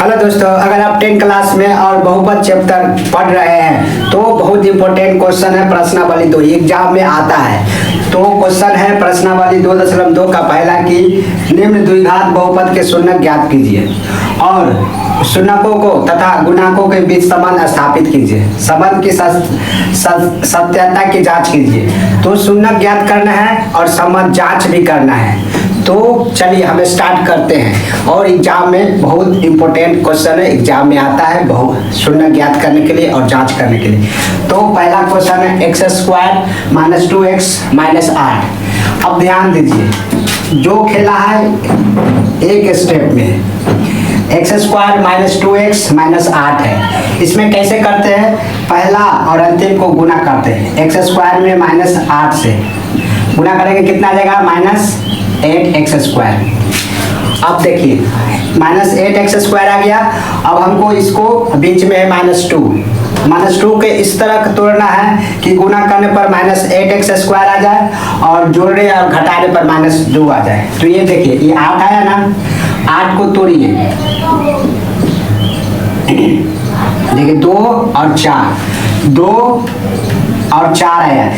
Hello दोस्तों, अगर आप 10 क्लास में और बहुपद चैप्टर पढ़ रहे हैं तो बहुत इंपॉर्टेंट क्वेश्चन है प्रश्नावली 2 एग्जाम में आता है। तो क्वेश्चन है प्रश्नावली 2.2 का पहला कि निम्न द्विघात बहुपद के शून्यक ज्ञात कीजिए और शून्यकों को तथा गुणकों के बीच संबंध स्थापित कीजिए। संबंध की सत्यता की जांच कीजिए। तो शून्यक ज्ञात करना है और संबंध जांच भी करना है। तो चलिए हम स्टार्ट करते हैं। और एग्जाम में बहुत इंपॉर्टेंट क्वेश्चन है, एग्जाम में आता है बहुत शून्य ज्ञात करने के लिए और जांच करने के लिए। तो पहला क्वेश्चन है x² - 2x - 8। अब ध्यान दीजिए, जो खेला है एक स्टेप में x² - 2x - 8 है। इसमें कैसे करते हैं, पहला और अंतिम को गुना करते हैं। x² में -8 से गुना करेंगे, कितना आ जाएगा -8x²। अब देखिए -8x² आ गया। अब हमको इसको बीच में है -2 के इस तरह तोड़ना है कि गुना करने पर -8x² आ जाए और जोड़ने और घटाने पर -2 आ जाए। तो ये देखिए, ये 8 आया ना, 8 को तोड़िए, देखिए 2 और 4 आया।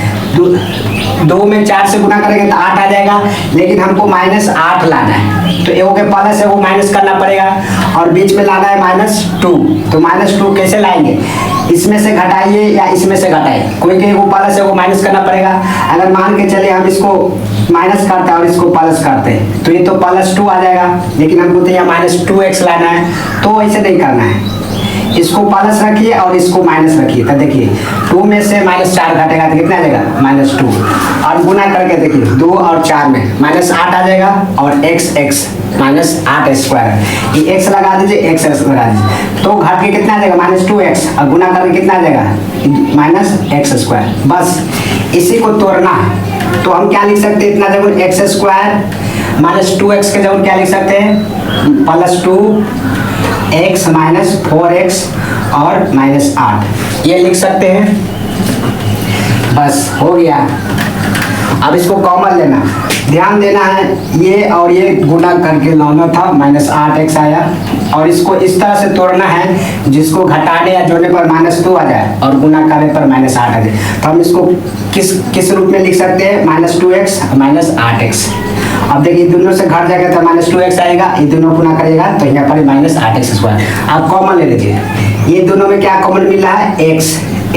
2 में 4 से गुना करेंगे तो 8 आ जाएगा, लेकिन हमको -8 लाना है। तो एगो के प्लस है वो माइनस करना पड़ेगा और बीच में लाना है -2। तो -2 कैसे लाएंगे, इसमें से घटाइए या इसमें से घटाइए, कोई के वो प्लस है वो माइनस करना पड़ेगा। अगर मान के चले हम इसको माइनस करते हैं और इसको प्लस करते हैं तो ये तो +2 आ जाएगा, लेकिन हमको तो यहाँ -2x लाना है। तो ऐसे नहीं करना है, इसको प्लस रखिए और इसको माइनस रखिए। तो देखिए 2 में से -4 घटेगा तो कितना आ जाएगा -2। और गुना करके देखिए 2 और 4 में -8 आ जाएगा और x -8² ये x लगा दीजिए, x लगा दीजिए। तो घट के कितना आ जाएगा -2x और गुना करके कितना आ जाएगा -x²। बस इसी को तोड़ना है। तो हम क्या लिख सकते हैं, इतना जगह x² - 2x के जगह क्या लिख सकते हैं, +2 x - 4x और -8 ये लिख सकते हैं। बस हो गया। अब इसको कॉमन लेना, ध्यान देना है, ये और ये गुना करके लाना था, -8x आया। और इसको इस तरह से तोड़ना है जिसको घटाने या जोड़ने पर -2 आ जाए और गुना करने पर -8 आ जाए। तो हम इसको किस रूप में लिख सकते हैं, -2x - 8x। अब देखिए दोनों से घट जाएगा तो -2x आएगा, ये दोनों गुना करेगा तो यहाँ पर -8x²। आप कॉमन ले लीजिए, ये दोनों में क्या कॉमन मिल रहा है,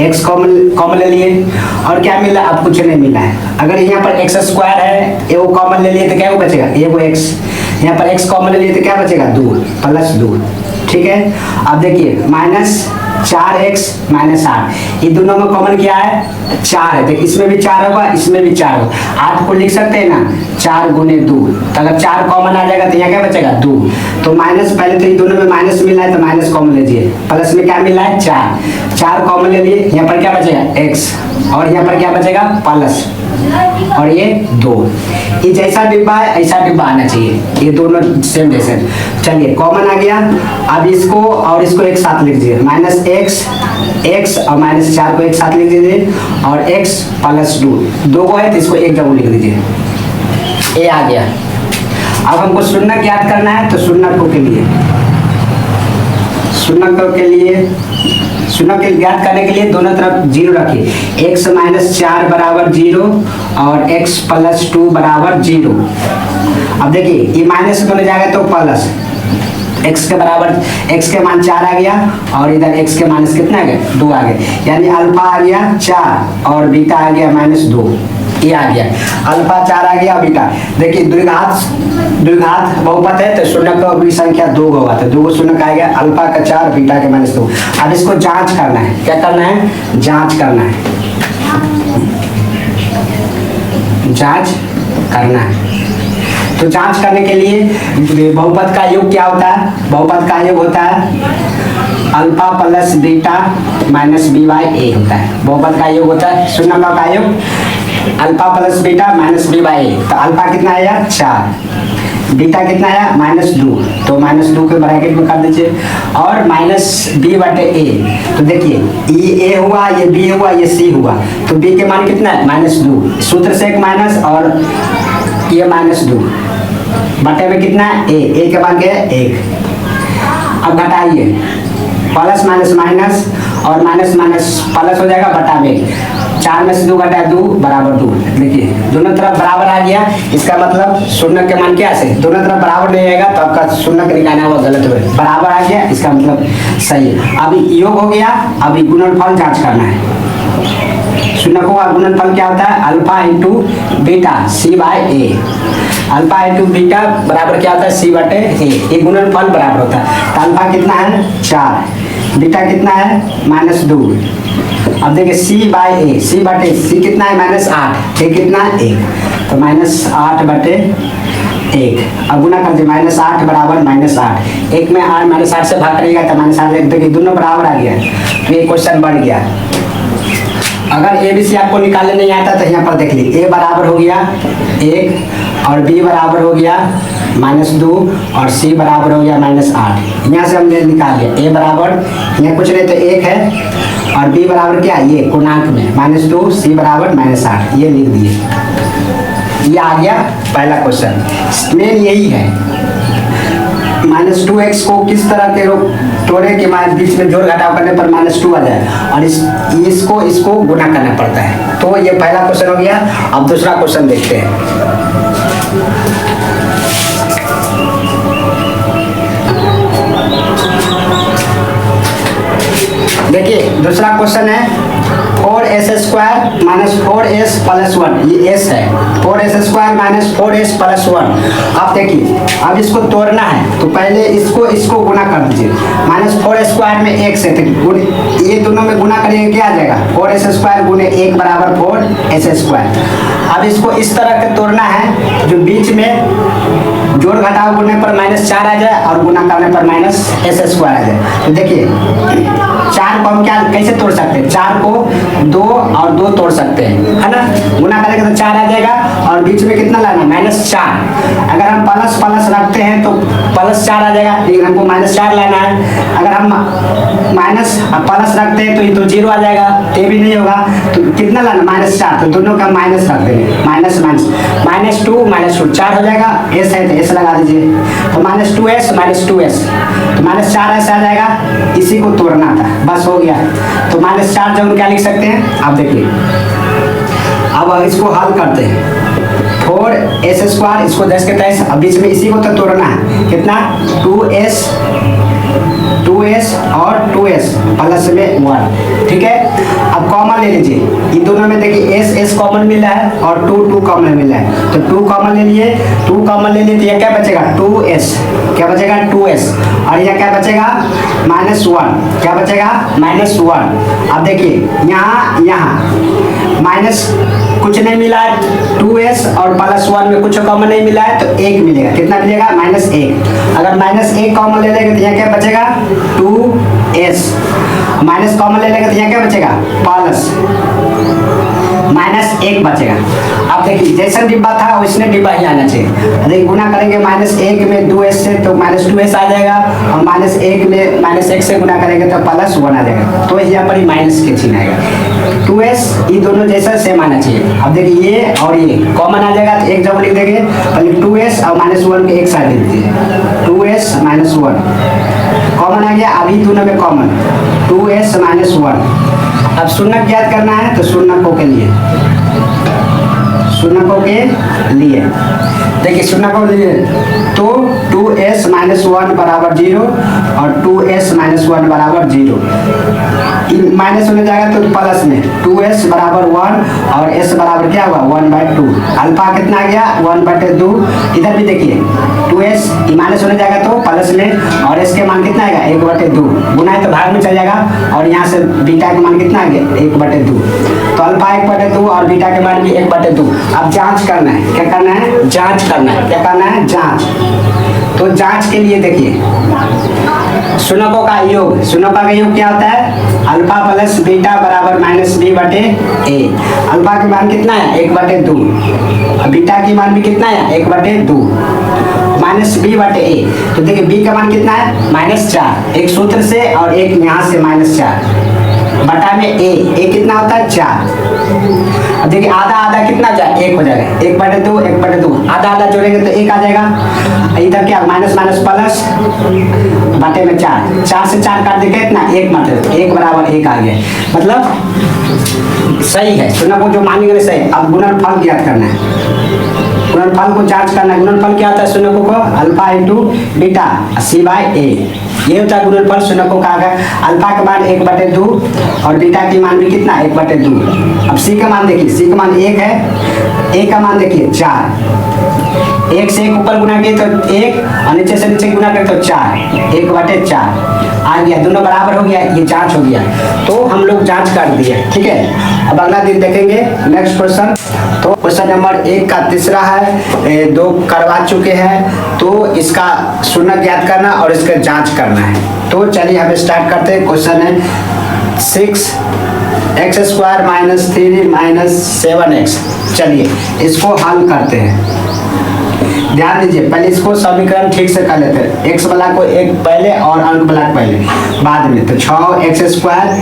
x कॉमन ले लिए और क्या मिला, अब कुछ नहीं मिला है। अगर यहाँ पर x² है, ये वो कॉमन ले लिए तो क्या वो बचेगा, ये वो x। यहाँ पर x कॉमन ले लिए तो क्या बचेगा, 2 +2। ठीक है। अब देखिए -4x - 8 ये दोनों में कॉमन क्या है, 4 है। देखिए इसमें भी 4 होगा, इसमें भी 4 होगा। 8 को लिख सकते हैं ना, 4 × 2। तो अगर 4 कॉमन आ जाएगा तो यहाँ क्या बचेगा, 2। तो माइनस, पहले तो ये दोनों में माइनस मिला है तो माइनस कॉमन लीजिए। प्लस में क्या मिला है, 4 कॉमन ले लिए, यहाँ पर क्या बचेगा x और यहाँ पर क्या बचेगा प्लस और ये 2। ये जैसा डिब्बा है ऐसा डिब्बा आना चाहिए, ये दोनों सेम जैसे। चलिए कॉमन आ गया। अब इसको और इसको एक साथ लिख दीजिए, -x और -4 को एक साथ लिख दीजिए और x + 2 को है तो इसको एक जगह लिख दीजिए, ये आ गया। अब हमको शून्यक ज्ञात करना है। तो शून्यकों के लिए शून्यक ज्ञात करने के लिए दोनों तरफ 0 रखिए। x - 4 = 0 और x + 2 = 0। अब देखिए ये माइनस बन जाएगा तो प्लस, x के बराबर x के मान 4 आ गया और इधर x के माइनस कितना आ गया, 2 आ गया। यानी अल्फा आ गया 4 और बीटा आ गया -2। ये आ गया, अल्फा 4 आ गया, बीटा। देखिए द्विघात बहुपद है तो शून्यक की संख्या 2 होगा, तो 2 शून्यक आएगा, अल्फा का 4 बीटा के -2। अब इसको जांच करना है, क्या करना है, जांच करना है। तो जांच करने के लिए बहुपद का योग क्या होता है, बहुपद का योग होता है अल्फा + बीटा - b/a होता है। बहुपद का योग होता है शून्यकों का योग अल्फा + बीटा - b/a। तो अल्फा कितना आया, 4, बीटा कितना आया, -2। तो -2 के ब्रैकेट में कर दीजिए और -b/a। तो देखिए ये a हुआ, ये b हुआ, ये c हुआ। तो b के मान कितना है, -2। सूत्र से एक माइनस और ये -2 बटे में कितना है, a के मान क्या है, 1। अब घटाइए, प्लस माइनस माइनस और माइनस माइनस प्लस हो जाएगा बटा में, 4 में से 2 घटाए 2 बराबर 2। देखिए दोनों तरफ बराबर आ गया, इसका मतलब शून्य के मान क्या से दोनों तरफ बराबर नहीं आएगा तो आपका शून्य निकालना हुआ गलत हुआ, बराबर आ गया इसका मतलब सही है। अभी योग हो गया, अभी गुणनफल जांच करना है। शून्य को गुणनफल क्या होता है, अल्फा इंटू बीटा सी बाय ए। अल्फा इंटू बीटा बराबर क्या होता है, सी बटे ए। ये गुणनफल बराबर होता है। तो अल्फा कितना है 4, बीटा कितना है -2। अब देखिए सी बाय ए, सी बटे सी कितना है -8, ए कितना है 1, तो -8 बटे 1। अब गुना कर दीजिए, -8 बराबर -8, 1 में 8 -8 से भाग करेगा तो -8 लिख देंगे, दोनों बराबर आ गया। तो ये क्वेश्चन बढ़ गया। अगर ए बी सी आपको निकालने नहीं आता तो यहाँ पर देख लीजिए, ए बराबर हो गया 1 और बी बराबर हो गया -2 और सी बराबर हो गया -8। यहाँ से हमने निकाल लिया, ए बराबर यहाँ कुछ नहीं तो 1 है और बी बराबर क्या, ये पूर्णांक में -2, सी बराबर -8, ये लिख दिए। ये आ गया पहला क्वेश्चन। मेन यही है, -2x को किस तरह के तोड़े के बीच में जोड़ घटाव करने पर -2 आ जाए और इसको गुना करना पड़ता है। तो ये पहला क्वेश्चन हो गया। अब दूसरा क्वेश्चन देखते हैं। देखिए दूसरा क्वेश्चन है 4s² - 4s + 1, ये s है, 4s² - 4s + 1। अब देखिए अब इसको तोड़ना है तो पहले इसको गुना कर दीजिए। -4² में 1 से ये दोनों में गुना करेंगे क्या आ जाएगा, 4s² गुने 1 बराबर 4s²। अब इसको इस तरह के तोड़ना है जो बीच में जोड़ घटाव गुने पर -4 आ जाए और गुना करने पर -s² आ जाए। तो देखिए 4 को हम क्या कैसे तोड़ सकते हैं, 4 को 2 और 2 तोड़ सकते हैं, है ना। गुना करेंगे तो 4 आ जाएगा और बीच में कितना लाना -4। अगर हम प्लस प्लस रखते हैं तो +4 आ जाएगा, लेकिन हमको -4 लाना है। अगर हम माइनस प्लस रखते हैं तो ये तो 0 आ जाएगा, ये भी नहीं होगा। तो कितना लाना -4, तो दोनों का माइनस रख देंगे, माइनस -2 -2 4 हो जाएगा। s है तो s लगा दीजिए, तो -2s -2s तो -4s आ जाएगा। इसी को तोड़ना था, बस हो गया। तो -4 जब क्या लिख सकते हैं आप देखिए। अब इसको हल करते हैं, 4s², इसको 10 के 23, अब बीच में इसी को तो तोड़ना है, कितना 2s और 2s प्लस में 1, ठीक है। अब कॉमन ले लीजिए, इन दोनों में देखिए s कॉमन मिला है और 2 कॉमन मिला है, तो 2 कॉमन ले लिए, 2 कॉमन ले लिए तो यह क्या बचेगा 2s, क्या बचेगा 2s, और यह क्या बचेगा -1, क्या बचेगा -1। अब देखिए यहाँ माइनस कुछ नहीं मिला है, 2s और +1 में कुछ कॉमन नहीं मिला है तो 1 मिलेगा, कितना मिलेगा -1। अगर -1 कॉमन ले लेंगे तो यहाँ क्या बचेगा 2s, माइनस कॉमन ले लेंगे तो यहाँ क्या बचेगा प्लस, -1 बचेगा। अब देखिए जैसा डिब्बा था वैसने डिब्बा ही आना चाहिए। देखिए गुना करेंगे -1 में 2s से तो -2s आ जाएगा और -1 में -1 से गुना करेंगे तो +1 आ जाएगा, तो यहाँ पर ही माइनस के चिन्ह आएगा। 2s ये दोनों जैसा सेम आना चाहिए। अब देखिए ये और ये कॉमन आ जाएगा तो एक जगह लिख देंगे, पहले 2s और -1 के एक साइड लिख दीजिए, 2s -1 कॉमन आ गया। अभी दोनों में कॉमन 2s -1। अब शून्य याद करना है तो शून्य के लिए देखिए शून्य को लिए तो 2s -1 बराबर 0 और 2s -1 बराबर 0, माइनस होने जाएगा तो प्लस में 2s बराबर 1 और s बराबर क्या हुआ 1/2। अल्फा कितना आ गया 1/2। इधर भी देखिए 2s माइनस होने जाएगा तो प्लस में और s के मान कितना आएगा 1/2, गुना है तो भाग में चल जाएगा और यहाँ से बीटा के मान कितना आ गया 1/2। तो अल्फा 1/2 और बीटा के मान भी 1/2। अब जांच करना है, क्या करना है जांच करना है, क्या करना है जांच। तो जांच के लिए देखिए शून्यकों का योग, शून्यकों का योग क्या होता है अल्फा प्लस बीटा बराबर -b/a। अल्फा की मान कितना है 1/2, बीटा की मान भी कितना है 1/2 -b/a। तो देखिए b का मान कितना है -4, एक सूत्र से और एक यहाँ से -4 बटा में a कितना होता है 4। अब देखिए आधा आधा कितना जाए, एक हो जाएगा, 1/2 1/2, आधा आधा जोड़ेंगे तो 1 आ जाएगा। इधर क्या माइनस माइनस प्लस बटे में 4, 4 से 4 काट देखे इतना 1 मतलब 1 बराबर 1 आ गया, मतलब सही है। सुना को जो मानेंगे सही। अब गुणनफल ज्ञात करना है, गुणनफल को जांच करना है। गुणनफल क्या होता है शून्य को अल्फा इंटू बीटा C/A, ये होता है गुणनफल। शून्य को कहा गया अल्फा का मान 1/2 और बीटा की मान भी कितना 1/2। अब C का मान देखिए, C का मान 1 है, A का मान देखिए 4, 1 से 1 ऊपर गुना किए तो 1 और नीचे से नीचे गुना करें तो 4, 1/4 आ गया, दोनों बराबर हो गया, ये जांच हो गया। तो हम लोग जांच कर दिए, ठीक है। अब अगला दिन देखेंगे नेक्स्ट क्वेश्चन। तो क्वेश्चन नंबर 1 का तीसरा है, 2 करवा चुके हैं, तो इसका शून्य ज्ञात करना और इसका जांच करना है। तो चलिए हम स्टार्ट करते हैं। क्वेश्चन है 6x² - 3 - 7x। चलिए इसको हल करते हैं। ध्यान दीजिए, पहले इसको समीकरण ठीक से कर लेते हैं। x वाला को एक पहले और अंक वाला पहले बाद में। तो 6x²,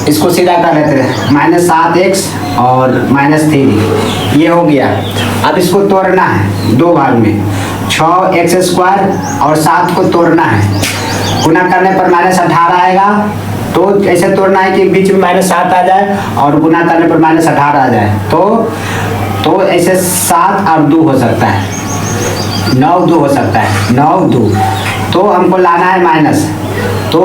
इसको सीधा कर लेते हैं, -7x और -3, ये हो गया। अब इसको तोड़ना है 2 भाग में, 6x² और 7 को तोड़ना है। गुना करने पर -18 आएगा, तो ऐसे तोड़ना है कि बीच में -7 आ जाए और गुना करने पर -18 आ जाए। तो ऐसे 7 और 2 हो सकता है, 9 2 हो सकता है, 9 2। तो हमको लाना है माइनस। तो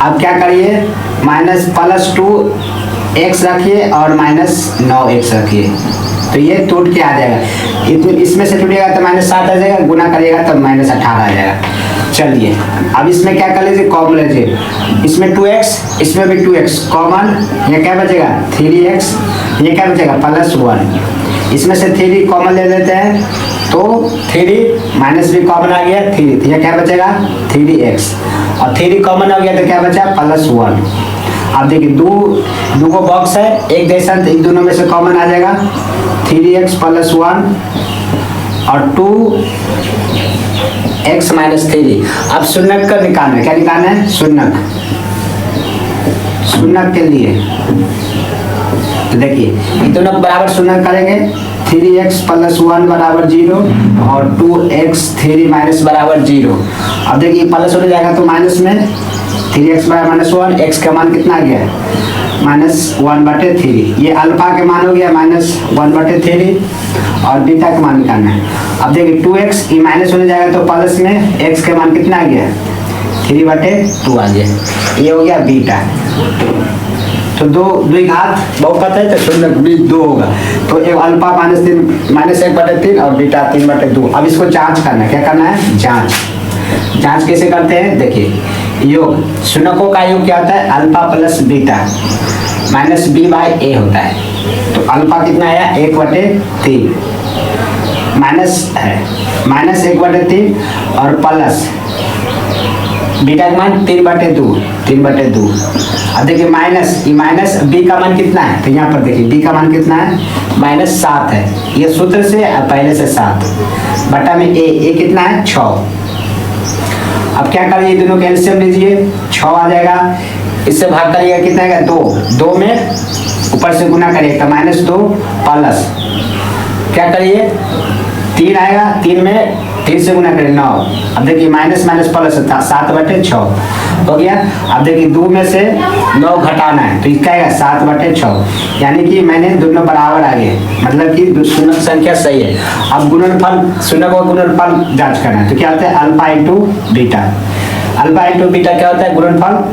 अब क्या करिए, -+2x रखिए और -9x रखिए, तो ये टूट के आ जाएगा। इसमें से टूटेगा तो -7 आ जाएगा, गुना करिएगा तब -18 आ जाएगा। चलिए अब इसमें क्या कर लीजिए, कॉमन लीजिए, इसमें 2x, इसमें भी 2x कॉमन, ये क्या बचेगा 3x, ये क्या बचेगा +1, इसमें से 3 कॉमन ले लेते हैं, तो 3 माइनस भी कॉमन आ गया, 3, तो ये क्या बचेगा 3x, और 3 कॉमन हो गया तो क्या बचा +1। अब देखिए दो को बॉक्स है एक जैसा, तो इन दोनों में से कॉमन आ जाएगा, 3x + 1 और 2x - 3। अब शून्यक का निकालना है, क्या निकालना है शून्यक, शून्यक के लिए तो देखिए इन दोनों को बराबर शून्यक करेंगे, 3x + 1 = 0 और 2x 3 - बराबर 0। अब देखिए प्लस हो जाएगा तो माइनस में 3x = -1, x का मान कितना आ गया -1/3, ये अल्फा के मान हो गया -1/3 और बीटा का मान निकालना है। अब देखिए 2x ये माइनस होने जाएगा तो प्लस में x का मान कितना आ गया 3/2 आ गया, ये हो गया बीटा। तो 2 घात बहुपद है तो शून्य 2 होगा, तो एक अल्फा -1/3 और बीटा 3/2। अब इसको जांच करना है, क्या करना है जांच कैसे करते हैं, देखिए योग शून्यकों का योग क्या होता है अल्फा + बीटा -b/a होता है। तो अल्फा कितना आया 1/3, माइनस है -1/3 और प्लस बीटा का मान 3/2। अब देखिए माइनस बी का मान कितना है, तो यहाँ पर देखिए बी का मान कितना है -7 है, ये सूत्र से पहले से 7 बटा में ए कितना है 6। अब क्या करिए दोनों के एलसीएम लीजिए, 6 आ जाएगा, इससे भाग करिएगा कितना आएगा 2 में ऊपर से गुना करिएगा -2 प्लस क्या करिए 3 आएगा, 3 में 3 से गुना करें 9। अब देखिए माइनस प्लस 7/6 हो गया। अब देखिए 2 में से 9 घटाना है तो इसका आएगा 7/6, यानी कि मैंने दोनों बराबर आ गए, मतलब कि शून्य संख्या सही है। अब गुणनफल शून्य को गुणनफल जांच करना है, तो क्या होता है alpha into beta. Alpha into beta क्या होता है गुणनफल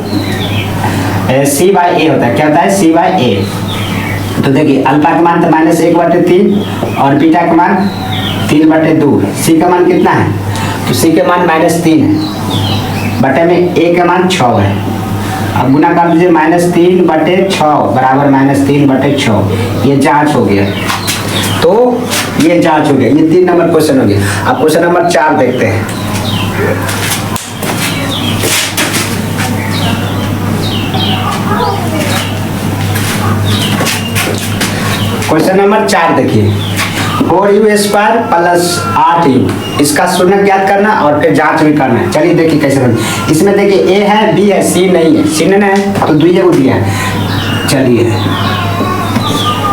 C/A होता है, क्या होता है C/A। तो देखिए अल्फा का मान तो -1/3 और बीटा का मान 3/2। सी का मान कितना है, तो सी के मान -3 है, बटे में ए का मान 6 है। अब गुना कर दीजिए -3/6 बराबर -3/6, ये जांच हो गया। तो ये जांच हो गया, ये 3 नंबर क्वेश्चन हो गया। अब क्वेश्चन नंबर 4 देखते हैं। क्वेश्चन नंबर 4 देखिए, 4u² + 8u, इसका शून्य ज्ञात करना और फिर जांच भी करना है। चलिए देखिए कैसे करना। इसमें देखिए a है b है c नहीं है, c नहीं है तो 2 को दिया है। चलिए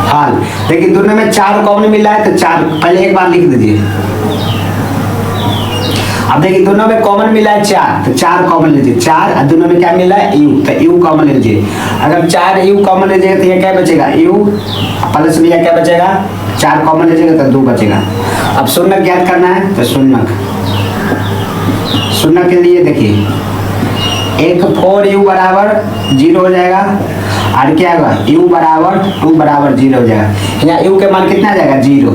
हल। लेकिन दोनों में 4 कॉमन मिल रहा है तो 4 पहले एक बार लिख दीजिए। अब देखिए दोनों में कॉमन मिला है 4 तो 4 कॉमन लीजिए 4 और दोनों में क्या मिला है u तो u कॉमन लीजिए। अगर 4 u कॉमन लीजिएगा तो ये क्या बचेगा u प्लस में क्या बचेगा 4 कॉमन लीजिएगा तो 2 बचेगा। अब शून्य ज्ञात करना है तो शून्य के लिए देखिए एक 4u बराबर 0 हो जाएगा और क्या होगा u बराबर 2 बराबर 0 हो जाएगा। यहाँ u के मान कितना आ जाएगा 0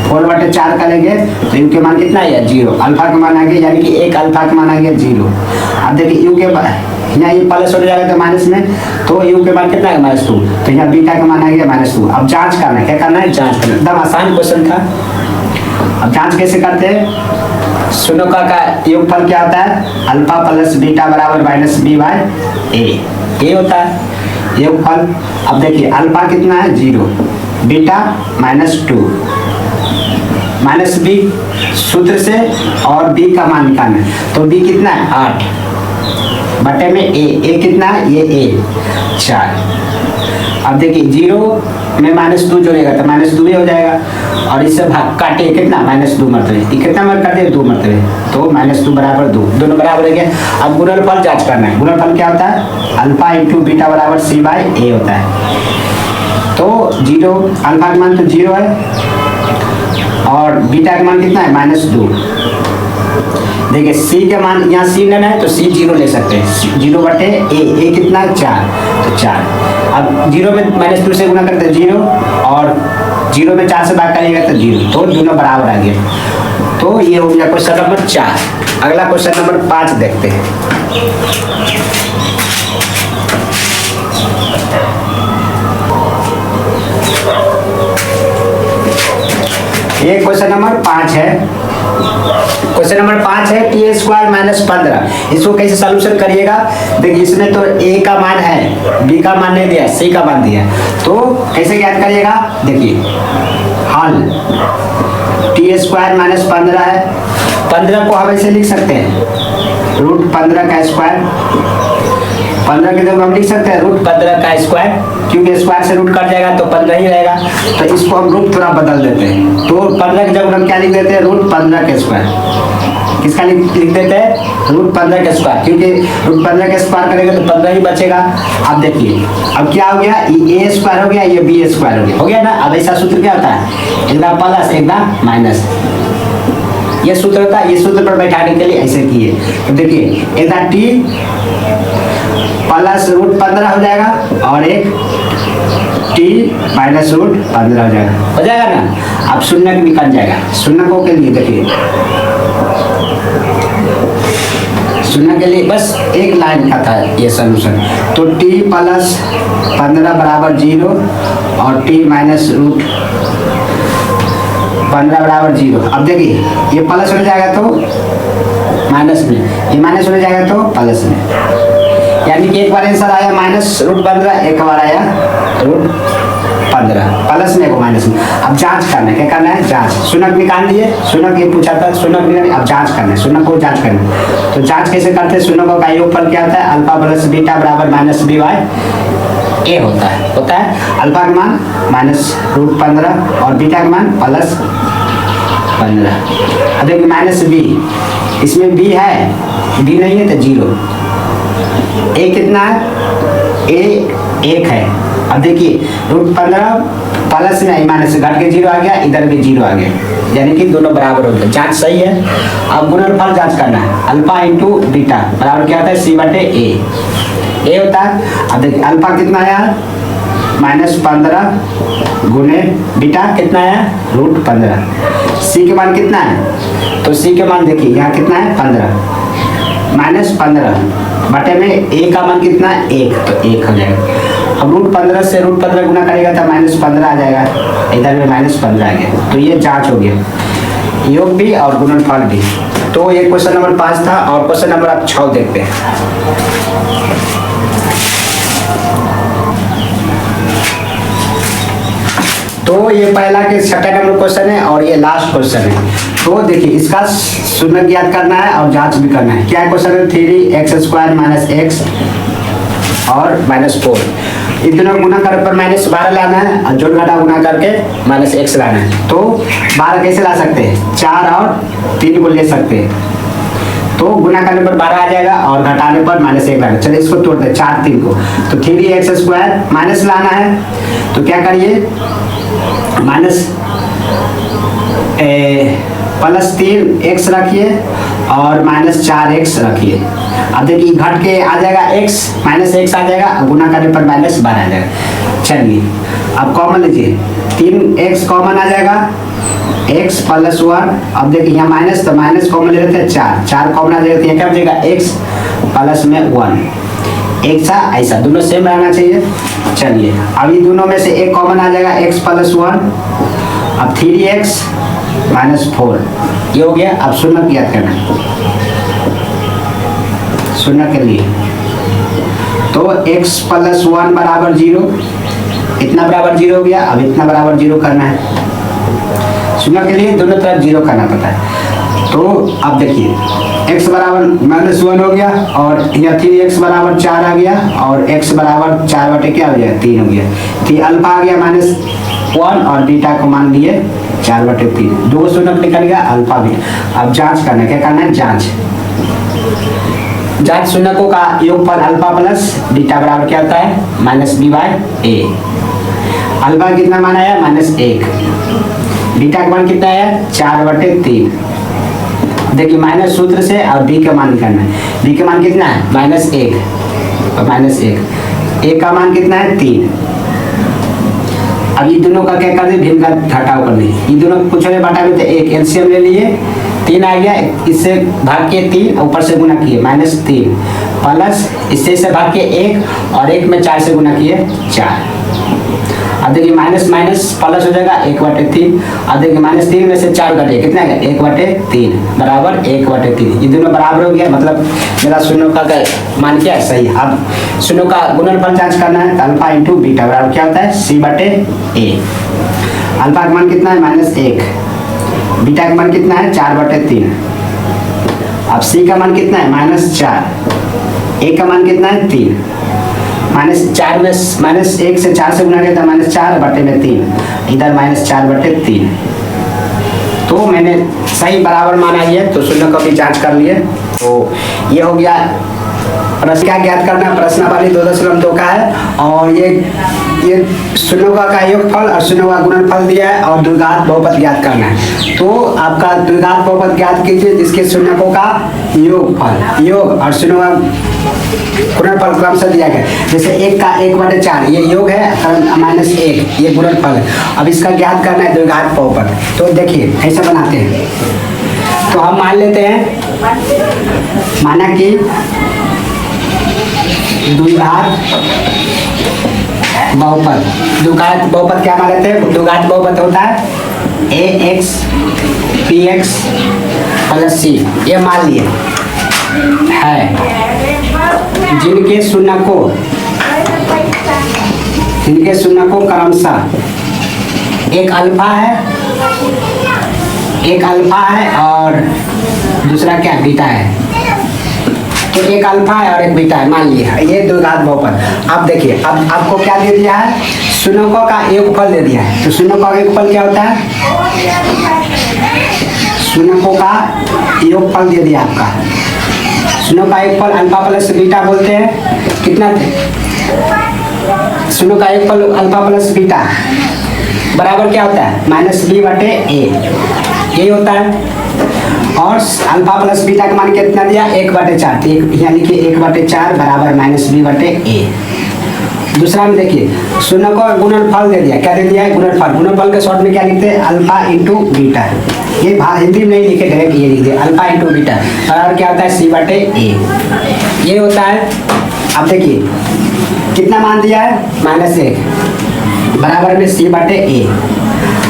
4/4 का लेंगे तो u के मान कितना है 0 अल्फा के मान आ गया यानी कि एक अल्फा के मान आ गया 0। अब देखिए u के यहाँ ये प्लस हो जाएगा तो माइनस में तो u के मान कितना है -2 तो यहाँ बीटा का मान आ गया -2। अब जांच करना है क्या करना है जांच करना एकदम आसान क्वेश्चन था। अब जांच कैसे करते हैं शून्य का योगफल क्या होता है अल्फा प्लस बीटा बराबर -b/a ये होता है योगफल। अब देखिए अल्फा कितना है 0 बीटा -2 -b सूत्र से और b का मान निकालना है तो b कितना है 8 बटे में a कितना है ये a 4। अब देखिए 0 में -2 जोड़ेगा तो -2 ही हो जाएगा और इससे भाग काटे कितना -2 मरतबे कितना मार काटे 2 मरतबे तो -2 बराबर 2 दोनों बराबर हो गया। अब गुणनफल जांच करना है गुणनफल क्या होता है अल्फा इंटू बीटा बराबर c/a होता है। तो 0 अल्फा का मान तो 0 है और बीटा का मान कितना है -2। देखिए c के मान यहाँ c लेना है तो c 0 ले सकते हैं 0 बटे a कितना है 4 तो 4। अब 0 में -2 से गुना करते हैं 0 और 0 में 4 से भाग करिएगा तो 0 तो दोनों बराबर आ गए। तो ये हो गया क्वेश्चन नंबर 4। अगला क्वेश्चन नंबर 5 देखते हैं। ये क्वेश्चन नंबर 5 है। क्वेश्चन नंबर 5 है t² -15 इसको कैसे सॉल्यूशन करिएगा। देखिए इसमें तो a का मान है b का मान नहीं दिया c का मान दिया तो कैसे ज्ञात करिएगा। देखिए हल t² -15 है 15 को हम ऐसे लिख सकते हैं √15 का स्क्वायर 15 के जगह हम लिख सकते हैं √15 का स्क्वायर क्योंकि स्क्वायर से रूट कट जाएगा तो 15 ही रहेगा तो इसको हम रूट थोड़ा बदल देते हैं तो 15 की जगह हम क्या लिख देते हैं √15 का स्क्वायर किसका लिख देते हैं √15 का स्क्वायर क्योंकि √15 का स्क्वायर करेंगे तो 15 ही बचेगा। अब देखिए अब क्या हो गया ये a स्क्वायर हो गया ये b² हो गया ना। अब ऐसा सूत्र क्या होता है एक बार प्लस एक बार माइनस ये सूत्र होता है। ये सूत्र पर बैठाने के लिए ऐसे किए तो देखिए एक बार t प्लस √15 हो जाएगा और एक t माइनस √15 हो जाएगा ना। अब शून्य निकल जाएगा शून्य को के लिए देखिए शून्य के लिए बस एक लाइन का था ये सोल्यूशन तो t प्लस 15 बराबर 0 और t माइनस √15 बराबर 0। अब देखिए ये प्लस हो जाएगा तो माइनस में ये माइनस हो जाएगा तो प्लस में यानी कि एक बार आंसर आया -√15 एक बार आया √15 प्लस में को माइनस में। अब जांच करना है क्या करना है जांच शून्य निकाल दिए शून्य ये पूछा था शून्य निकाल अब जांच करना है शून्य को जांच करना है तो जांच कैसे करते हैं शून्य का योगफल क्या होता है अल्फा प्लस बीटा बराबर -b/a होता है। अल्फा का मान -√15 और बीटा का मान +15। अब देखिए -b इसमें b है b नहीं है तो 0 a कितना है a 1 है। अब देखिए √15 प्लस में माइनस से घट के 0 आ गया इधर भी 0 आ गया यानी कि दोनों बराबर हो गए जांच सही है। अब गुणनफल जांच करना है अल्फा इंटू बीटा बराबर क्या होता है c/a होता है। अब देखिए अल्फा कितना आया -15 गुने बीटा कितना है √15 c के मान कितना है तो c के मान देखिए यहाँ कितना है 15 -15 बटे में a का मान कितना है 1 तो 1 हो जाएगा। अब √15 से √15 गुना करेगा तो -15 आ जाएगा इधर में -15 आ गया तो ये जांच हो गया योग भी और गुणनफल भी। तो ये क्वेश्चन नंबर 5 था और क्वेश्चन नंबर आप 6 देखते हैं। तो ये पहला के छठा नंबर क्वेश्चन है और ये लास्ट क्वेश्चन है। तो देखिए इसका शून्य ज्ञात करना है और जांच भी करना है। क्या क्वेश्चन है 3x² - x और -4। इन दोनों गुना करने पर -12 लाना है और जोड़ घटा गुना करके -x लाना है। तो 12 कैसे ला सकते हैं, 4 और 3 को ले सकते हैं, तो गुना करने पर 12 आ जाएगा और घटाने पर -1 लाना। चलिए इसको तोड़ दे 4 3 को, तो 3x² माइनस लाना है, तो क्या करिए +3x रखिए और -4x रखिए। अब देखिए घट के आ जाएगा x, -x आ जाएगा, गुना करने पर -12 आ जाएगा। चलिए अब कॉमन लीजिए, 3x कॉमन आ जाएगा, x + 1। अब देखिए यहाँ माइनस, तो माइनस कॉमन ले लेते हैं, 4 कॉमन आ जाएगा, तो यहाँ क्या बचेगा x प्लस में 1। ऐसा दोनों सेम रहना चाहिए। चलिए अब ये दोनों में से एक कॉमन आ जाएगा, x + 1। अब 3x - 4 ये हो गया। अब शून्य की याद करना, शून्य के लिए तो x + 1 बराबर 0, इतना बराबर 0 हो गया। अब इतना बराबर 0 करना है, शून्य के लिए दोनों तरफ 0 करना पड़ता है। तो अब देखिए x बराबर -1 हो गया और यहाँ 3x बराबर 4 आ गया और x बराबर 4 बटे क्या हो गया 3 हो गया। तो अल्फा आ गया -1 और बीटा को मान लिए 4 बटे 3, 2 शून्य निकल गया अल्फा बीटा। अब जांच करना है, क्या करना है, जांच शून्यकों का योगफल अल्फा प्लस बीटा बराबर क्या होता है -b/a। अल्फा कितना मान आया -1, बीटा का मान कितना है 4 बटे 3। देखिए माइनस सूत्र से और b का मान निकालना है। b का मान कितना है -1 और -1, a का मान कितना है 3। अब ये दोनों का क्या कर दे, भिन्न का घटाव कर दे। ये दोनों कुछ बटा में 1 एलसीएम ले लिए, 3 आ गया, इससे भाग के 3 ऊपर से गुना किए -3 प्लस इससे भाग के 1 और 1 में 4 से गुना किए 4। अब देखिए माइनस माइनस प्लस हो जाएगा 1/3। अब देखिए -3 में से 4 घटे कितना है 1/3 बराबर 1/3। ये दोनों बराबर हो गया, मतलब मेरा शून्यों का मान क्या है सही। अब शून्यों का गुणनफल जांच करना है, तो अल्फा इंटू बीटा बराबर क्या होता है c/a। अल्फा का मान कितना है -1, बीटा का मान कितना है 4/3। अब c का मान कितना है -4, a का मान कितना है 3। -4 में -1 से 4 से गुना किया था -4/3, इधर -4/3। तो मैंने सही बराबर माना है, तो शून्य को भी जांच कर लिए। तो ये हो गया प्रश्न। क्या ज्ञात करना है, प्रश्नावली 2.2 का है और ये शून्यों का योगफल और शून्यों का गुणनफल दिया है और द्विघात बहुपद ज्ञात करना है। तो आपका द्विघात बहुपद ज्ञात कीजिए जिसके शून्यों का योगफल योग और शून्यों का गुणनफल क्रमशः दिया गया। जैसे 1 का 1/4 ये योग है, -1 ये गुणनफल है। अब इसका ज्ञात करना है द्विघात बहुपद। तो देखिए ऐसा बनाते हैं, तो हम मान लेते हैं, माना कि द्विघात बहुपद, द्विघात बहुपद क्या मान लेते हैं, द्विघात बहुपद होता है ax bx + c। ये मान लिए है जिनके शून्य को क्रमशः एक अल्फा है और दूसरा क्या बीटा है। तो एक अल्फा है और एक बीटा है, मान लिया ये द्विघात बहुपद। अब देखिए अब आपको क्या दे दिया है, शून्यों का योगफल दे दिया है। तो शून्यों का योगफल क्या होता है, शून्यों का योगफल दे दिया आपका। शून्यों का योगफल अल्फा प्लस बीटा बोलते हैं, कितना शून्यों का योगफल अल्फा प्लस बीटा बराबर क्या होता है -b/a, यही होता है। और अल्फा प्लस बीटा का मान कितना दिया 1/4, यहाँ लिखिए 1/4 बराबर -b/a। दूसरा में देखिए शून्य को गुणनफल दे दिया, क्या दे दिया है गुणनफल। गुणनफल के शॉर्ट में क्या लिखते हैं अल्फा इंटू बीटा। ये हिंदी में नहीं लिखे, डायरेक्ट ये लिख दिया अल्फा इंटू बीटा बराबर क्या होता है c/a, ये होता है। अब देखिए कितना मान दिया है -1 बराबर में c/a।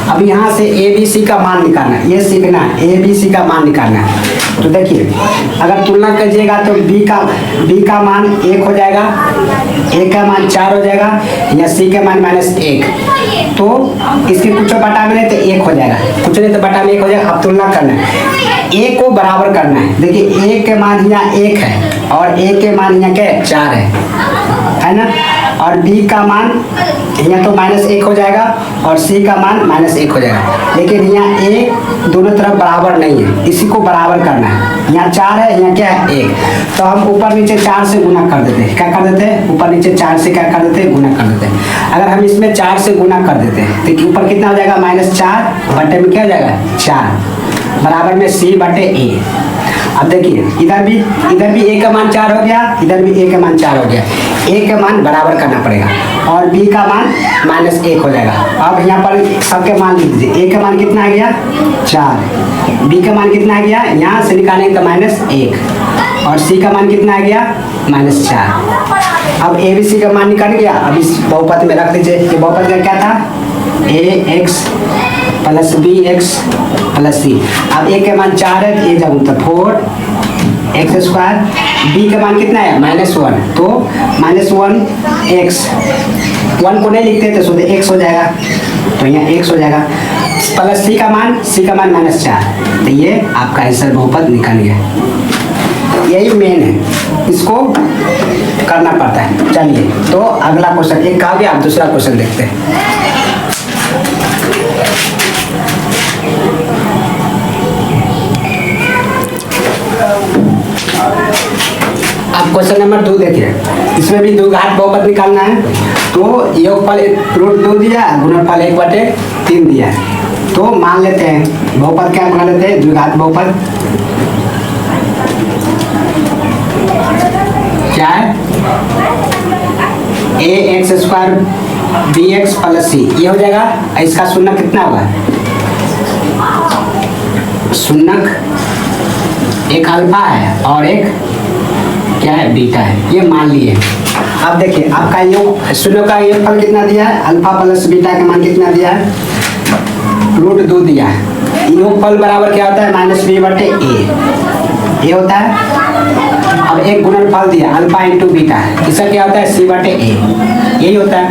अब यहाँ से ए बी सी का मान निकालना है, ये सीखना है, ए बी सी का मान निकालना है। तो देखिए अगर तुलना कीजिएगा तो बी का मान 1 हो जाएगा, ए का मान 4 हो जाएगा या सी का मान -1। तो इसके कुछ बटा में नहीं तो 1 हो जाएगा, कुछ नहीं तो बटा में 1 हो जाएगा। अब तुलना करना है, ए को बराबर करना है। देखिए ए के मान यहाँ 1 है और ए के मान यहाँ क्या 4 है है ना। और b का मान यहाँ तो -1 हो जाएगा और c का मान -1 हो जाएगा, लेकिन यहाँ a दोनों तरफ बराबर नहीं है, इसी को बराबर करना है। यहाँ 4 है, यहाँ क्या है 1, तो हम ऊपर नीचे 4 से गुना कर देते हैं। क्या कर देते हैं? ऊपर नीचे 4 से क्या कर देते हैं? गुना कर देते हैं। अगर हम इसमें 4 से गुना कर देते हैं तो ऊपर कितना हो जाएगा? -4 बटे में क्या हो जाएगा? 4 बराबर में c बटे a। अब देखिए इधर भी a का मान 4 हो गया, इधर भी a का मान 4 हो गया। a का मान बराबर करना पड़ेगा और b का मान -1 हो जाएगा। अब यहाँ पर सबके मान लिख दीजिए। a का मान कितना आ गया? 4, b का मान कितना आ गया? यहाँ से निकालेंगे तो -1 और c का मान कितना आ गया? -4। अब a b c का मान निकल गया। अब इस बहुपद में रख दीजिए। ये बहुपद का क्या था? ax plus bx plus c। अब a के मान 4 है, a जब तो 4x², b का मान कितना है? -1, तो -1x, 1 को नहीं लिखते तो सीधे x हो जाएगा, तो यहाँ x हो जाएगा। प्लस c का मान -4, तो ये आपका आंसर बहुपद निकल गया। यही मेन है, इसको करना पड़ता है। चलिए तो अगला क्वेश्चन, एक का गया, आप दूसरा क्वेश्चन देखते हैं। अब क्वेश्चन नंबर 2 देखिए, इसमें भी द्विघात बहुपद निकालना है। तो योगफल √2 दिया, गुणनफल 1/3 दिया है। तो मान लेते हैं बहुपद क्या बना लेते हैं? द्विघात बहुपद क्या है? ax² bx प्लस c, ये हो जाएगा। इसका शून्यक कितना होगा? शून्यक एक अल्फा है और एक क्या है? बीटा है, ये मान लिए। अब देखिए आपका योग शून्य का योगफल कितना दिया है? अल्फा प्लस बीटा का मान कितना दिया है? √2 दिया है। योगफल बराबर क्या होता है? -b बटे a, ये होता है। अब एक गुणनफल दिया अल्फा इंटू बीटा, इसका क्या होता है? c बटे a, यही होता है।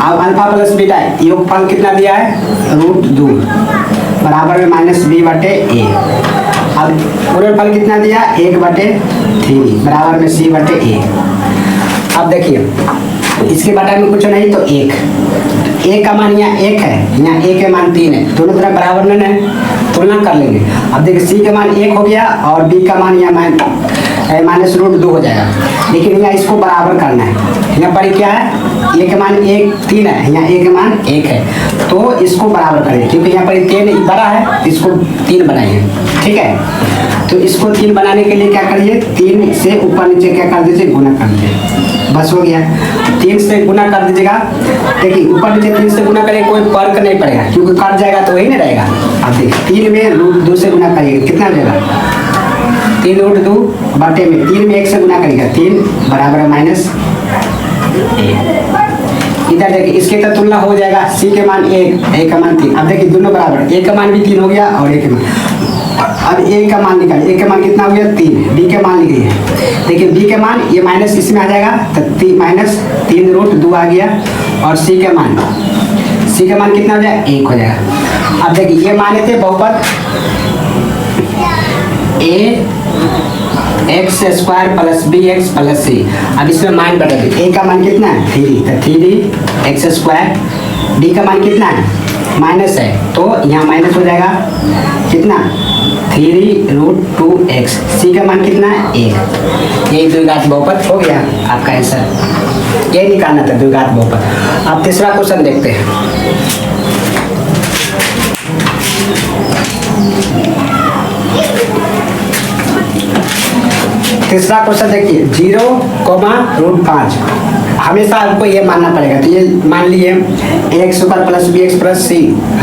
अब अल्फा प्लस बीटा योगफल कितना दिया है? √2 बराबर में -b बटे a। अब गुणनफल कितना दिया? 1/3 बराबर में c बटे a। अब देखिए इसके बटा में कुछ नहीं तो 1, a का मान यहाँ 1 है, यहाँ a के मान 3 है, दोनों तरफ बराबर नहीं है, तुलना कर लेंगे। अब देखिए c का मान 1 हो गया और b का मान यहाँ -√2 हो जाएगा, लेकिन यहाँ इसको बराबर करना है। यहाँ पर क्या है? a का मान 3 है, यहाँ a का मान 1 है, तो इसको बराबर करें क्योंकि यहाँ पर 3 बड़ा है, इसको 3 बनाइए। ठीक है, तो इसको 3 बनाने के लिए क्या करिए? 3 से ऊपर नीचे क्या कर दीजिए? गुना कर दीजिए, बस हो गया। 3 से गुना कर दीजिएगा। देखिए ऊपर नीचे 3 से गुना करें कोई फर्क नहीं पड़ेगा क्योंकि कट जाएगा तो वही नहीं रहेगा। अब देखिए 3 में √2 से गुना करिएगा, कितना हो जाएगा? 3√2 बटे में 3 में 1 से गुना करेगा, 3 बराबर है -a। इधर देखिए इसके तो तुलना हो जाएगा, c के मान 1, a का मान 3। अब देखिए दोनों बराबर, a का मान भी 3 हो गया और a के मान। अब a का मान निकालिए, a का मान कितना हो गया? 3, b के मान लिखिए। देखिए b के मान ये माइनस इसमें आ जाएगा तो -3√2 आ गया और c के मान कितना हो जाएगा? 1 हो जाएगा। अब देखिए ये माने थे बहुपद ax² plus bx plus c। अब इसमें मान बता दीजिए, a का मान कितना है? 3, तो 3x²। b का मान कितना है? माइनस है, तो यहाँ माइनस हो जाएगा कितना? 3√2x। c का मान कितना है? 1। यही द्विघात बहुपद हो गया आपका आंसर, यही निकालना था द्विघात बहुपद। अब तीसरा क्वेश्चन देखते हैं। तीसरा क्वेश्चन देखिए, 0,5। हमेशा आपको ये मानना पड़ेगा, तो ये मान लिए ax² plus bx plus c,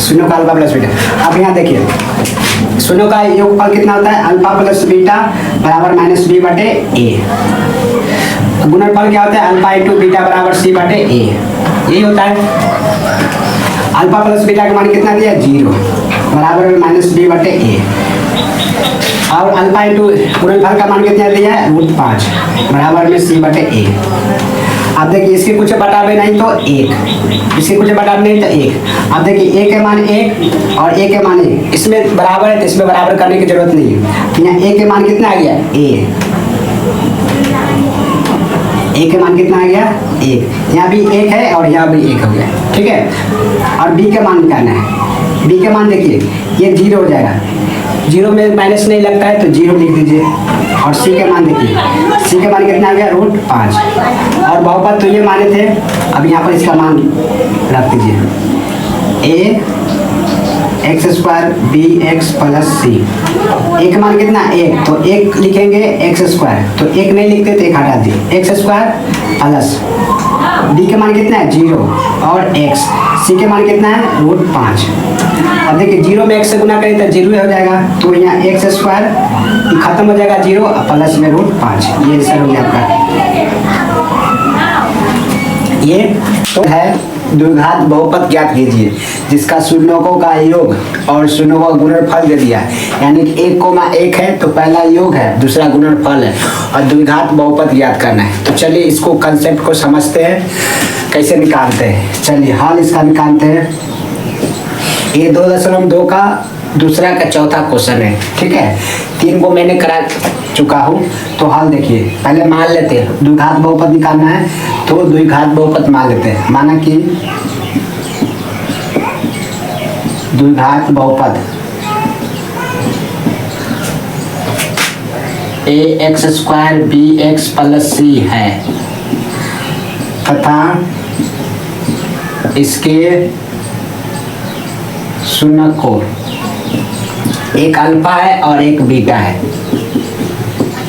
शून्य का अल्फा प्लस बीटा। अब यहाँ देखिए शून्य का योगफल कितना होता है? अल्फा प्लस बीटा बराबर -b बटे a। गुणनफल क्या होता है? अल्फा इंटू बीटा बराबर c बटे a, यही होता है। अल्फा प्लस बीटा का मान कितना दिया? 0 बराबर में -b बटे a। और अल्फा इंटू गुणनफल का मान कितना दिया है? √5 बराबर में c बटे a। अब देखिए इसके कुछ बटावे नहीं तो 1, इसके कुछ बटावे नहीं तो 1। अब देखिए a के मान 1 और a के मान 1, इसमें बराबर है तो इसमें बराबर करने की जरूरत नहीं है। यहाँ a के मान कितना आ गया? a। ए के मान कितना आ गया 1, यहाँ भी 1 है और यहाँ भी 1 हो गया, ठीक है। और बी के मान निकालना है। बी के मान देखिए ये 0 हो जाएगा, 0 में माइनस नहीं लगता है तो 0 लिख दीजिए। और सी के मान देखिए, सी के मान कितना आ गया √5। और बहुपद तो ये माने थे, अब यहाँ पर इसका मान रख दीजिए a x square b x plus c. A का मान कितना 1, तो 1 लिखेंगे एक्स स्क्वायर, तो 1 नहीं लिखते तो 1 हटा दिए, एक्स स्क्वायर प्लस बी के मान कितना है 0 और एक्स, सी के मान कितना है √5। अब देखिए 0 में 1 से गुना करें तो 0 हो जाएगा, तो यहाँ एक्स स्क्वायर खत्म हो जाएगा 0 प्लस में √5। ये आंसर हो गया आपका। ये तो है द्विघात बहुपद ज्ञात कीजिए जिसका शून्यों का योग और शून्यों का गुणनफल दे दिया, यानी कि 1,1 है तो पहला योग है, दूसरा गुणनफल है, और द्विघात बहुपद ज्ञात करना है। तो चलिए इसको कंसेप्ट को समझते हैं कैसे निकालते हैं। चलिए हल इसका निकालते हैं। ये 2.2 का दूसरा का चौथा क्वेश्चन है, ठीक है। 3 को मैंने करा चुका हूँ, तो हल देखिए। पहले मान लेते हैं द्विघात बहुपद निकालना है, तो द्विघात बहुपद मान लेते हैं। माना कि द्विघात बहुपद a x square b x plus c है तथा इसके शून्य को एक अल्फा है और एक बीटा है,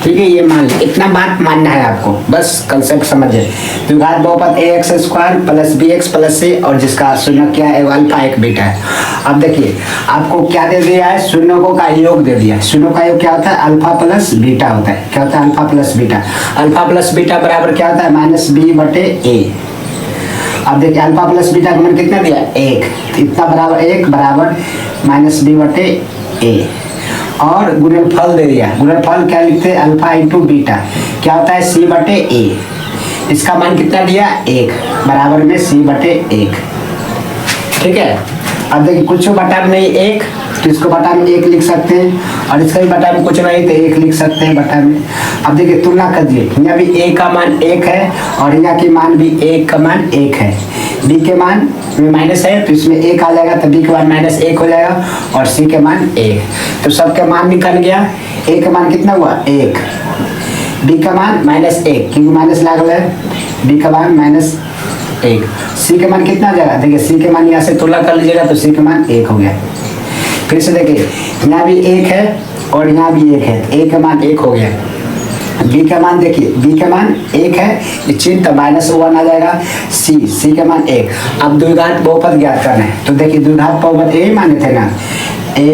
ठीक है। ये मान ली, इतना बात मानना है आपको, बस कंसेप्ट समझिए। द्विघात बहुपद a x square plus b x plus c और जिसका शून्य क्या है अल्फा एक बीटा है। अब देखिए आपको क्या दे दिया है, शून्यों का योग दे दिया है। शून्यों का योग क्या होता है अल्फा प्लस बीटा होता है। क्या होता है alpha plus beta. Alpha plus beta बराबर क्या होता है -b/a। अब देखिए अल्फा प्लस बीटा का मान कितना दिया 1, इतना बराबर 1 बराबर -b/a। और गुणनफल दे दिया, गुणनफल क्या लिखते हैं अल्फा इंटू बीटा, क्या होता है c/a। इसका मान कितना दिया 1 बराबर में c/1, ठीक है। अब देखिए कुछ बटा में नहीं 1, तो इसको बटा में 1 लिख सकते हैं, और इसका भी बटा में कुछ नहीं तो 1 लिख सकते हैं बटा में। अब देखिए तुलना कर दिए, यहाँ भी a का मान 1 है और यहाँ के मान भी a का मान 1 है। b के मान में माइनस है तो इसमें 1 आ जाएगा, तो b के मान -1 हो जाएगा और c के मान 1। तो सबके मान निकल गया। a का मान कितना हुआ 1, b का मान -1 क्योंकि माइनस लागल है, b का मान -1, c के मान कितना आ जाएगा। देखिए c के मान यहाँ से तुलना कर लीजिएगा तो c के मान 1 हो गया। फिर से देखिए यहाँ भी 1 है और यहाँ भी 1 है, a का मान 1 हो गया। b का मान देखिए, b का मान 1 है, ये चिन्ह तो -1 आ जाएगा। c का मान 1। अब द्विघात बहुपद ज्ञात करना है, तो देखिए द्विघात बहुपद a माने थे ना, a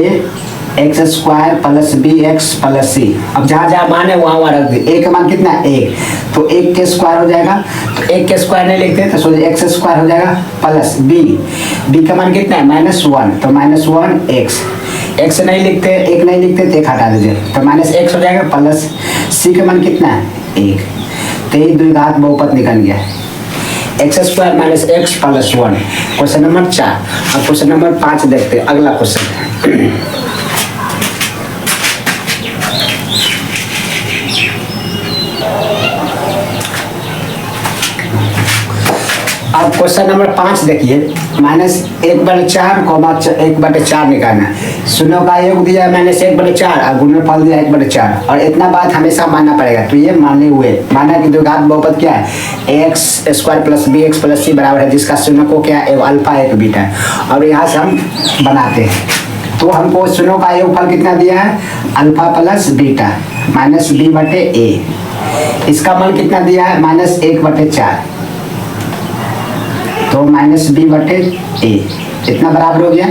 x square plus b x plus c. अब जहाँ जहाँ मान है वहाँ रख दिए। a का मान कितना 1, तो 1 के स्क्वायर हो जाएगा, तो 1 के स्क्वायर नहीं लिखते तो सोचिए एक्स स्क्वायर हो जाएगा प्लस b का मान कितना है -1, तो -1 x नहीं लिखते, 1 नहीं लिखते तो 1 हटा दीजिए, तो -x हो जाएगा प्लस c का मान कितना है 1। तो ये द्विघात बहुपद निकल गया x square -x plus 1। Question number 4। अब क्वेश्चन नंबर 5 देखते हैं, अगला क्वेश्चन। अब क्वेश्चन नंबर 5 देखिए, -1/4 1/4 निकालना है। शून्यों का योग दिया है -1/4 और गुणनफल दिया है 1/4, और इतना बात हमेशा मानना पड़ेगा। तो ये माने हुए माना कि द्विघात बहुपद क्या है x square plus b x plus c बराबर है जिसका शून्य को क्या है अल्फा एक बीटा है। और यहाँ से हम बनाते हैं, तो हमको शून्यों का योगफल कितना दिया है अल्फा प्लस बीटा -b/a। इसका मान कितना दिया है -1/4, तो -b/a इतना बराबर हो गया।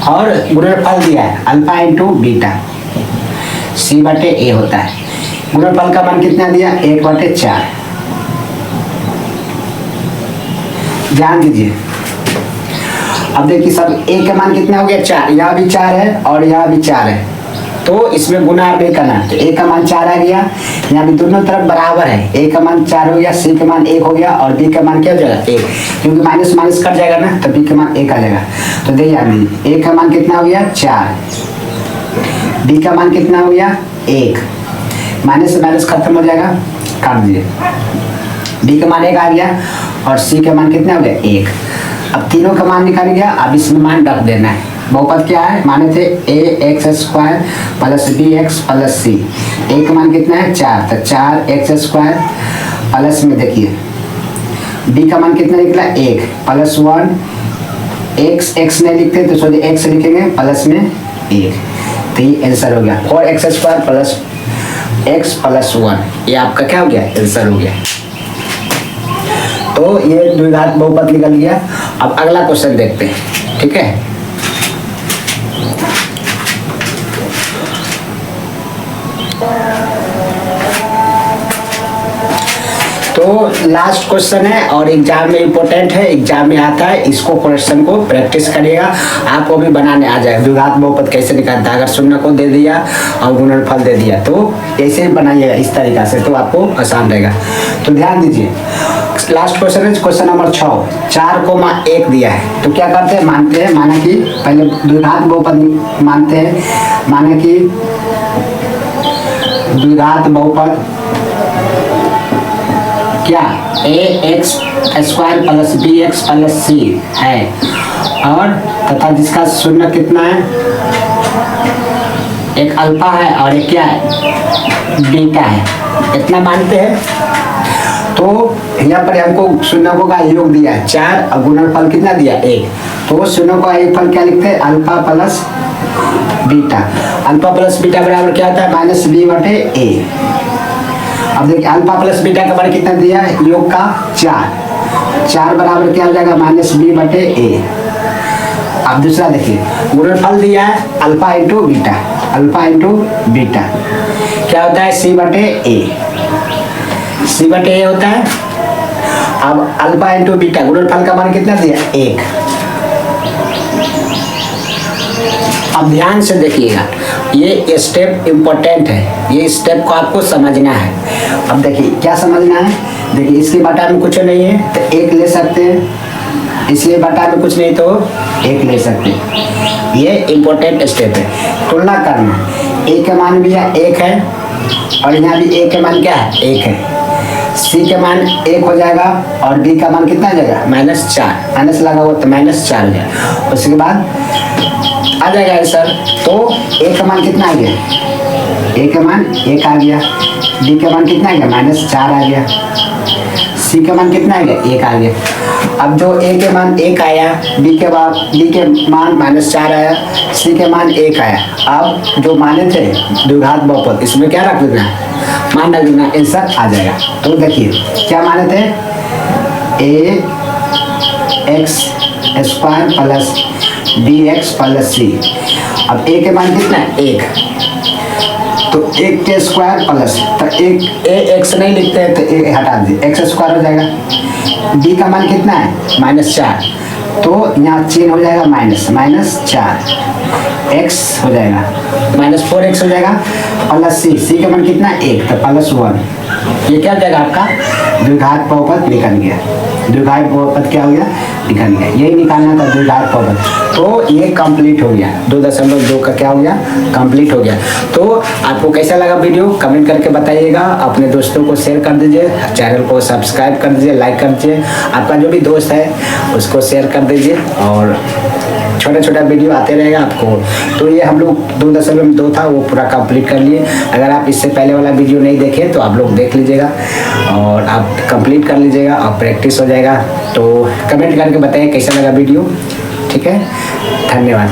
और गुणनफल दिया है अल्फा इंटू बीटा c/a होता है। गुणनफल का मान कितना दिया 1/4। ध्यान दीजिए, अब देखिए सब a का मान कितना हो गया 4, यहाँ भी 4 है और यहाँ भी 4 है, तो इसमें गुना नहीं करना, तो a का मान 4 आ गया। यहाँ भी दोनों तरफ बराबर है, a का मान 4 हो गया, c का मान 1 हो गया और b का मान क्या हो जाएगा 1, क्योंकि माइनस माइनस कट जाएगा ना, तो b का मान 1 आ जाएगा। तो देखिए a का मान कितना हो गया 4, b का मान कितना हो गया 1, माइनस से माइनस खत्म हो जाएगा, काट दिए। बी का मान 1 आ गया और सी का मान कितना हो गया 1। अब तीनों का मान निकाल गया, अब इसमें मान रख देना है। बहुपद क्या है, माने थे ax² plus bx plus c। a का मान कितना है 4, तो 4x² प्लस में देखिए b का मान कितना निकला 1 प्लस 1, x नहीं लिखते तो सोचिए x लिखेंगे प्लस में 1, तो ये आंसर हो गया 4x² प्लस x प्लस 1। ये आपका क्या हो गया, आंसर हो गया। तो ये द्विघात बहुपद निकल गया। अब अगला क्वेश्चन देखते हैं, ठीक है। तो लास्ट क्वेश्चन है और एग्जाम में इम्पोर्टेंट है, एग्जाम में आता है, इसको क्वेश्चन को प्रैक्टिस करिएगा, आपको भी बनाने आ जाएगा। द्विघात बहुपद कैसे निकालता है, अगर शून्य को दे दिया और गुणनफल दे दिया तो ऐसे ही बनाइएगा इस तरीका से, तो आपको आसान रहेगा। तो ध्यान दीजिए, लास्ट क्वेश्चन है क्वेश्चन नंबर 6, 4,1 दिया है, तो क्या करते हैं, मानते हैं, माना कि पहले द्विघात बहुपद मानते हैं, माना कि द्विघात बहुपद क्या ax² plus bx plus c है, और तथा जिसका शून्य कितना है, एक अल्फा है और एक क्या है बीटा है, इतना मानते हैं। तो यहाँ पर हमको शून्यों का योग दिया है 4 और गुणनफल कितना दिया 1, तो शून्यों का एक फल क्या लिखते हैं, alpha plus beta. Alpha plus beta बराबर क्या होता है, -b/a। अब देखिए अल्फा प्लस बीटा का मान कितना दिया है, योग का 4 बराबर क्या हो जाएगा, -b/a। अब दूसरा देखिए गुणनफल दिया है alpha into beta, alpha into beta क्या होता है, c/a, c/a होता है। अब अल्फा इंटू बीटा गुणनफल का मान कितना दिया 1। अब ध्यान से देखिएगा, ये स्टेप इम्पोर्टेंट है, ये स्टेप को आपको समझना है। अब देखिए क्या समझना है, देखिए इसके बटा में कुछ नहीं है तो 1 ले सकते हैं, इसके बटा में कुछ नहीं तो 1 ले सकते हैं। ये इम्पोर्टेंट स्टेप है। तुलना करना, a का मान भी 1 है और यहाँ भी a का मान क्या है 1 है, c का मान 1 हो जाएगा और b का मान कितना हो जाएगा -4, माइनस लगा हुआ तो -4 हो जाएगा। उसके बाद आ जाएगा आंसर। तो a का मान कितना आ गया, a का मान 1 आ गया, b का मान कितना आ गया -4 आ गया, c का मान कितना आ गया 1 आ गया। अब जो a के मान 1 आया, b के मान -4 आया, c के मान 1 आया। अब जो माने थे द्विघात बहुपद, इसमें क्या रख देना, मान रख देना, आंसर आ जाएगा। तो देखिए क्या माने थे, ax² plus bx plus c। अब a के मान कितना है 1, तो 1 के स्क्वायर प्लस, तो एक x नहीं लिखते हैं तो a हटा दीजिए, x² हो जाएगा। b का मान कितना है -4, तो यहाँ चिन्ह हो जाएगा -4, x हो जाएगा -4x हो जाएगा, प्लस c का मान कितना 1, तो +1। ये क्या हो जाएगा आपका द्विघात बहुपद निकल गया। द्विघात बहुपद क्या हो गया, निकल गया। यही निकालना था द्विघात बहुपद। तो ये कंप्लीट हो गया, 2.2 का क्या हो गया, कंप्लीट हो गया। तो आपको कैसा लगा वीडियो कमेंट करके बताइएगा, अपने दोस्तों को शेयर कर दीजिए, चैनल को सब्सक्राइब कर दीजिए, लाइक कर दीजिए, आपका जो भी दोस्त है उसको शेयर कर दीजिए, और छोटा छोटा वीडियो आते रहेगा आपको। तो ये हम लोग 2.2 था वो पूरा कंप्लीट कर लिए। अगर आप इससे पहले वाला वीडियो नहीं देखे तो आप लोग देख लीजिएगा और आप कंप्लीट कर लीजिएगा और प्रैक्टिस हो जाएगा। तो कमेंट करके बताइए कैसा लगा वीडियो, ठीक है, धन्यवाद।